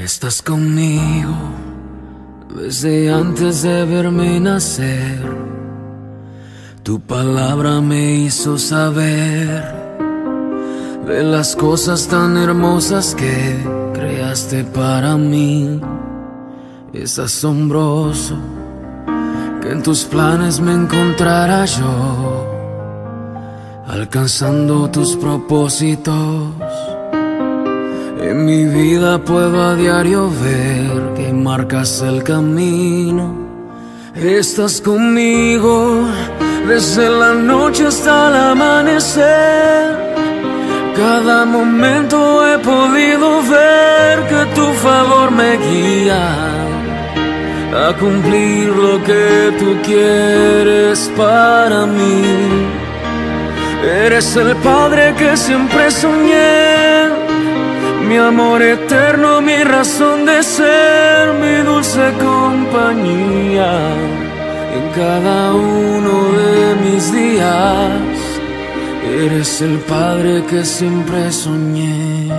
Estás conmigo desde antes de verme nacer. Tu palabra me hizo saber de las cosas tan hermosas que creaste para mí. Es asombroso que en tus planes me encontrara yo, alcanzando tus propósitos. En mi vida puedo a diario ver que marcas el camino. Estás conmigo desde la noche hasta el amanecer. Cada momento he podido ver que tu favor me guía a cumplir lo que tú quieres para mí. Eres el Padre que siempre soñé, mi amor eterno, mi razón de ser, mi dulce compañía en cada uno de mis días. Eres el Padre que siempre soñé.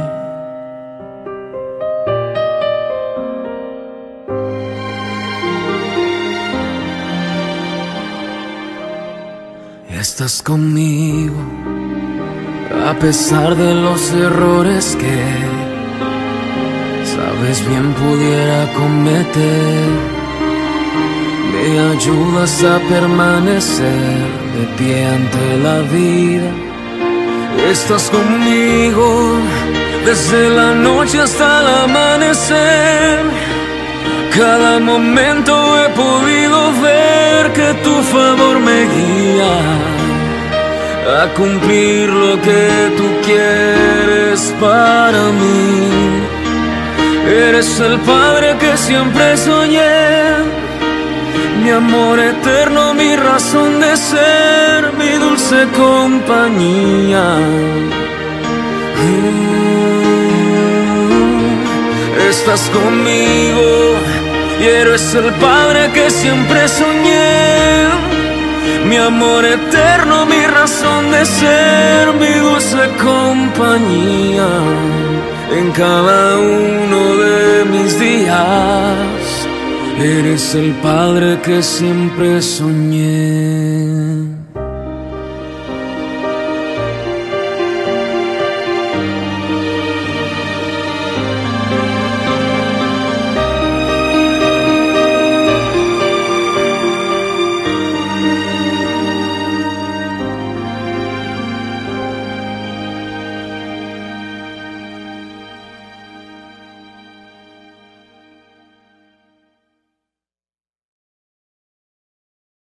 Estás conmigo a pesar de los errores que sabes bien pudiera cometer. Me ayudas a permanecer de pie ante la vida. Estás conmigo desde la noche hasta el amanecer. Cada momento he podido ver que tu favor me guía a cumplir lo que tú quieres para mí. Eres el Padre que siempre soñé, mi amor eterno, mi razón de ser, mi dulce compañía. Estás conmigo y eres el Padre que siempre soñé, mi amor eterno, mi razón de ser, mi dulce compañía en cada uno de mis días. Eres el Padre que siempre soñé.